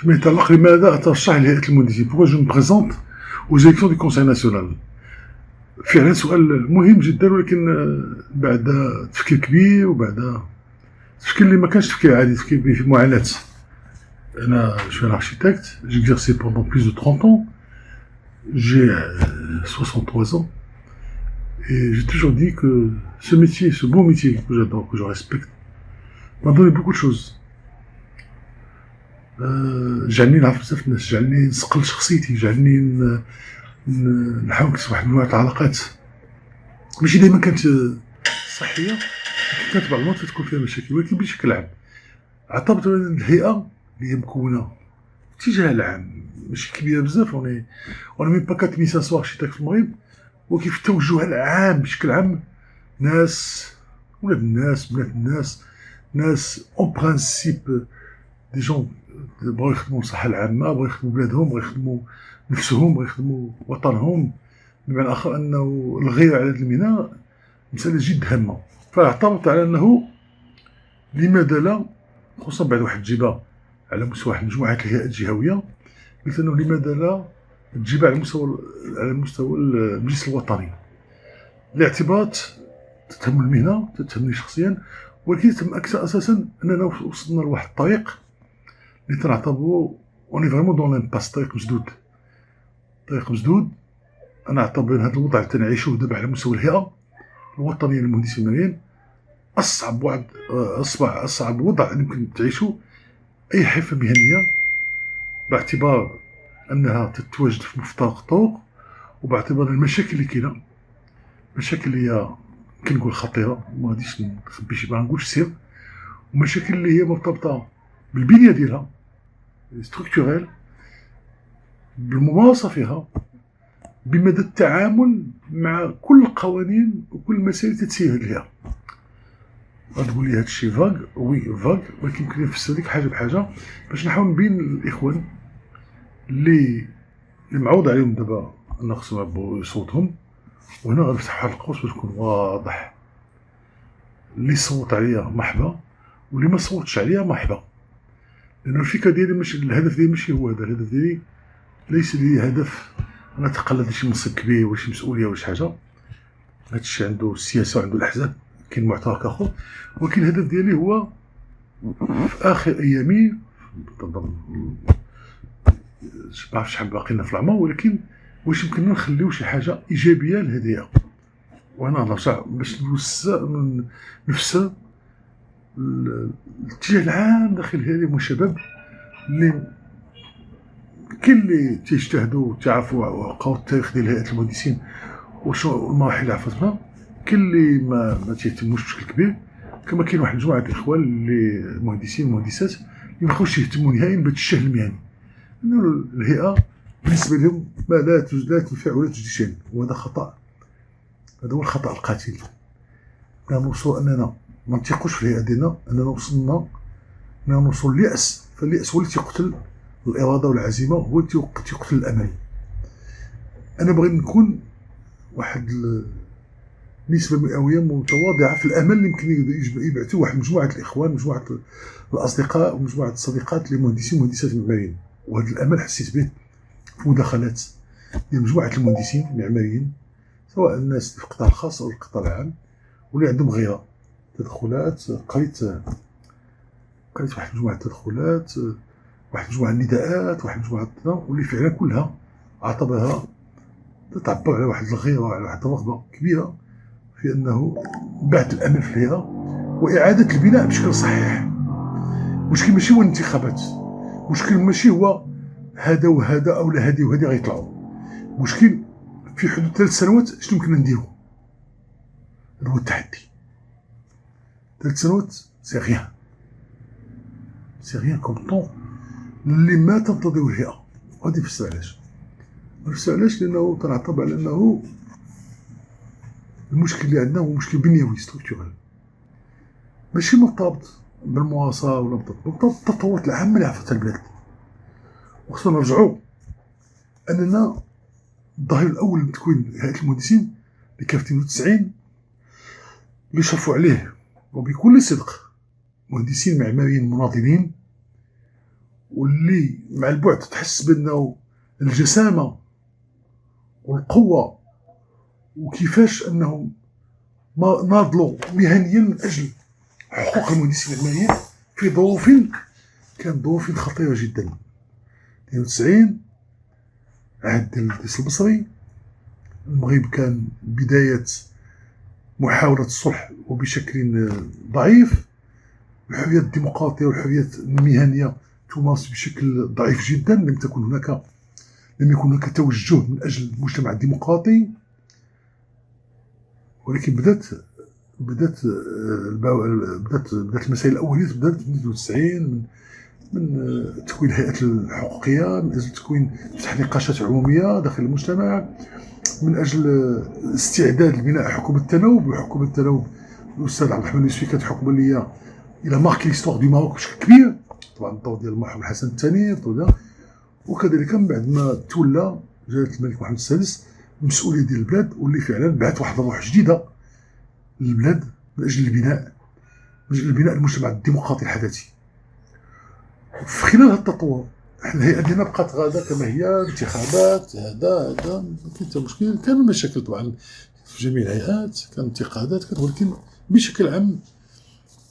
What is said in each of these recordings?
فيما يتعلق لماذا أترشح لهيئة المهندسين؟ pourquoi je me présente aux élections du Conseil national؟ فعلا سؤال مهم جدا، ولكن بعد تفكير كبير، وبعد تفكير اللي ما كانش تفكير عادي، تفكير في معاناة. أنا je suis un architecte, j'ai exercé pendant plus de 30 ans, j'ai 63 ans, et j'ai toujours dit que ce métier, ce beau métier que j'adore, que je respecte, m'a donné beaucoup de choses. جعلني نعرف بزاف الناس، جعلني نسقل شخصيتي، جعلني نحاول نكسب واحد مجموعة العلاقات ماشي دايما كانت صحية، كانت بعض المرات تكون فيها مشاكل، ولكن بشكل عام اعتبرت أن الهيئة اللي هي مكونة اتجاه العام ماشي كبيرة بزاف، اون ميم با 4500 ارشيتكت في المغرب، ولكن في التوجه العام بشكل عام ناس، ولاد الناس، بنات الناس، ناس اون برانسيب دي جون بغاو يخدموا الصحة العامة، بغاو يخدموا بلادهم، بغاو يخدموا نفسهم، بغاو يخدموا وطنهم. بمعنى آخر أنه الغيرة على هذه المهنة مسألة جد هامة، فاعترضت على أنه لماذا لا، خصوصا بعد واحد التجربة على مستوى واحد مجموعة الهيئات الجهوية، قلت أنه لماذا لا التجربة على مستوى المجلس الوطني، لاعتبارات تتهم المهنة، تتهمني شخصيا، ولكن تتهم أكثر أساسا أننا وصلنا لواحد الطريق اللي تنعتبرو اوني فريمون دون لامباس، طريق مسدود، طريق مسدود. انا اعتبر ان هذا الوضع اللي تنعيشوه دابا على مستوى الهيئه الوطنيه للمهندسين الماليين اصعب وضع يمكن تعيشو اي حرفه مهنيه، باعتبار انها تتواجد في مفترق الطرق، وباعتبار المشاكل اللي كاينه، مشاكل اللي هي يمكن نقول خطيره، ما غاديش نخبي شي، ما نقولش سر، ومشاكل اللي هي مرتبطه بالبنيه ديالها ستركتوريل، بالممارسه فيها، بمدى التعامل مع كل القوانين وكل المسائل اللي تتسير هذه الهيئه. غتقول لي هذا الشيء فاغ، وي فاغ، ولكن يمكن نفسر لك حاجه بحاجه باش نحاول نبين للاخوان اللي معوض عليهم دابا ان خصهم يعبروا صوتهم. وهنا غنفتح واحد القوس باش نكون واضح، اللي صوت عليا مرحبا، واللي ما صوتش عليا مرحبا، لأن الفكرة ديالي ماشي، الهدف ديالي ماشي هو هذا، الهدف ديالي ليس لي هدف أنا نتقلد شي منصب كبير ولا شي مسؤولية ولا شي حاجة، هادشي عنده السياسة وعنده الأحزاب، كاين معترك آخر، ولكن الهدف ديالي هو في آخر أيامي، معرفتش شحال باقي لنا في العمر، ولكن واش يمكننا نخليو شي حاجة إيجابية للهدايا، وأنا نرجع باش نفسر الاتجاه العام داخل الهيئة هما الشباب اللي كاين اللي تيجتهدوا وتعرفوا وقعوا التاريخ ديال هيئة المهندسين وشنو المراحل اللي عرفتها، كاين اللي ما تيهتموش بشكل كبير، كما كاين واحد مجموعة الإخوان اللي مهندسين ومهندسات اللي ما بقاوش يهتموا نهائيا بهذا الشهر المهني، لأنه الهيئة بالنسبة لهم لا تنفع ولا تجدي شيئا، وهذا خطأ، هذا هو الخطأ القاتل. نوصلوا أننا ما نثيقوش في الهيئة ديالنا، أننا وصلنا نوصل لليأس، فاليأس هو اللي تيقتل الإرادة والعزيمة، هو اللي تيقتل الأمل. أنا بغيت نكون واحد نسبة مئوية متواضعة في الأمل اللي يمكن يبعثوا واحد مجموعة الإخوان، مجموعة الأصدقاء ومجموعة الصديقات لمهندسين ومهندسات المعماريين، وهذا الأمل حسيت به في مداخلات ديال مجموعة المهندسين المعماريين، سواء الناس في القطاع الخاص أو القطاع العام، واللي عندهم غيرة تدخلات. قريت واحد مجموعة التدخلات، واحد مجموعة النداءات، واحد مجموعة واللي فعلا كلها أعتبرها تتعبر على واحد الغيرة وعلى واحد الرغبة كبيرة في أنه بعث الأمل في الهيئة وإعادة البناء بشكل صحيح. مشكل ماشي هو الانتخابات، مشكل ماشي هو هذا وهذا أو لا هذه وهذه غيطلعوا، مشكل في حدود 3 سنوات شنو يمكننا نديرو. هذا هو التحدي. 3 سنوات سي غيان كوم طون اللي ما تنتظره الهيئة. غادي نفسر علاش، لأنه تنعتبر على أنه المشكل اللي عندنا هو مشكل بنيوي ستركتورال، ماشي مرتبط بالمواصلة ولا مرتبط بالتطورات العامة اللي عرفتها البلاد. وخصنا نرجعوا أننا الظهير الأول من تكوين هيئة المهندسين اللي كان في 92 اللي شرفوا عليه وبكل صدق مهندسين معماريين مناضلين واللي مع البعد تحس بأنه الجسامة والقوة، وكيفاش أنهم ناضلوا مهنيا من أجل حقوق المهندسين الماليين في ظروف كانت ظروف خطيرة جدا. 92 عهد ديال الرئيس البصري، المغرب كان بداية محاولة الصلح وبشكل ضعيف، الحريات الديمقراطية والحريات المهنية تمارس بشكل ضعيف جدا، لم يكن هناك توجه من أجل المجتمع الديمقراطي. ولكن بدات المسائل الأولية بدات من 92 من تكوين الهيئات الحقوقية، من أجل تكوين فتح نقاشات عمومية داخل المجتمع، من أجل استعداد لبناء حكومة التناوب. وحكومة التناوب الأستاذ عبد الرحمن اليوسفي كانت حكومة اللي هي إلى ماركي ليستواغ دو ماروك بشكل كبير، طبعا الدور ديال المرحوم الحسن الثاني، وكذلك من بعد ما تولى جلالة الملك محمد السادس المسؤولية ديال البلاد، واللي فعلا بعث واحد الروح جديدة للبلاد من أجل البناء المجتمع الديمقراطي الحداثي. في خلال هذا التطور احنا الهيئة ديالنا بقات غادا كما هي، انتخابات هذا ما كاين حتى مشكل، كانوا مشاكل طبعا في جميع الهيئات، كان انتقادات، ولكن بشكل عام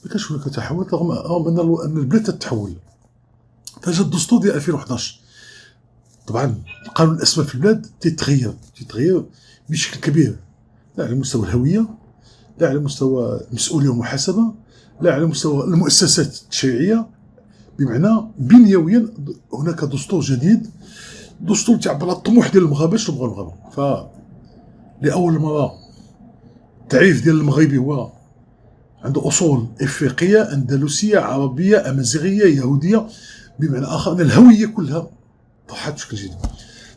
ما كانش هناك تحول، رغم ان البلاد تتحول. فجا الدستور ديال 2011، طبعا القانون الاسمى في البلاد تيتغير بشكل كبير، لا على مستوى الهويه، لا على مستوى المسؤوليه والمحاسبه، لا على مستوى المؤسسات التشريعيه. بمعنى بنيويا هناك دستور جديد، دستور تعبر عن الطموح ديال المغاربه شنو بغاو المغاربه. فلأول مرة التعريف ديال المغربي هو عنده أصول إفريقية، أندلسية، عربية، أمازيغية، يهودية، بمعنى آخر أن الهوية كلها طاحت بشكل جديد.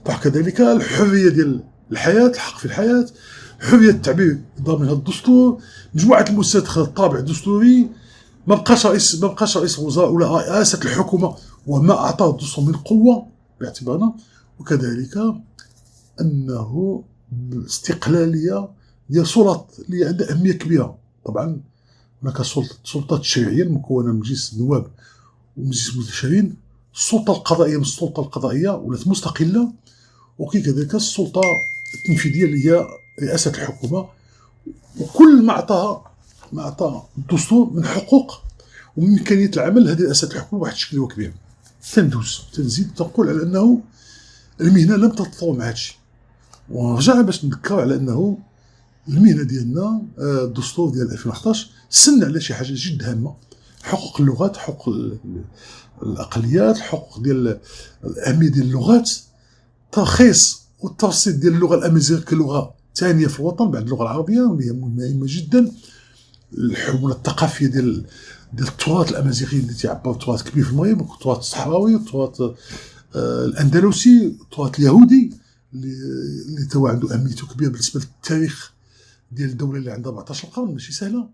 طاح كذلك الحرية ديال الحياة، الحق في الحياة، حرية التعبير ضمن هذا الدستور، مجموعة المؤسسات خذت الطابع الدستوري، ما بقاش رئيس وزراء ولا رئاسة الحكومة وما أعطاه الدستور من قوة باعتبارنا، وكذلك أنه استقلالية ديال سلطات اللي عندها أهمية كبيرة. طبعا هناك السلطات التشريعية المكونة من مجلس النواب ومجلس المستشارين، السلطة القضائية من السلطة القضائية ولات مستقلة، وكاين كذلك السلطة التنفيذية اللي هي رئاسة الحكومة. وكل ما أعطى الدستور من حقوق ومن إمكانية العمل هذه رئاسة الحكومة بواحد الشكل هو كبير. تنزيد تنقول على أنه المهنة لم تتطور مع هادشي، ونرجع باش نذكر على أنه المهنة ديالنا الدستور ديال 2011 سن على شي حاجة جد هامة، حقوق اللغات، حقوق الأقليات، حقوق ديال الأهمية ديال اللغات، ترخيص والترصيد ديال اللغة الأمازيغية كلغة ثانية في الوطن بعد اللغة العربية، واللي هي مهمة جدا. الحمولة الثقافية ديال التراث الأمازيغي اللي تيعبر تراث كبير في المغرب، التراث الصحراوي، التراث الأندلسي، التراث اليهودي اللي توا عنده أهميته كبيرة بالنسبة للتاريخ ديال الدولة اللي عندها 14 قرن، ماشي سهلة.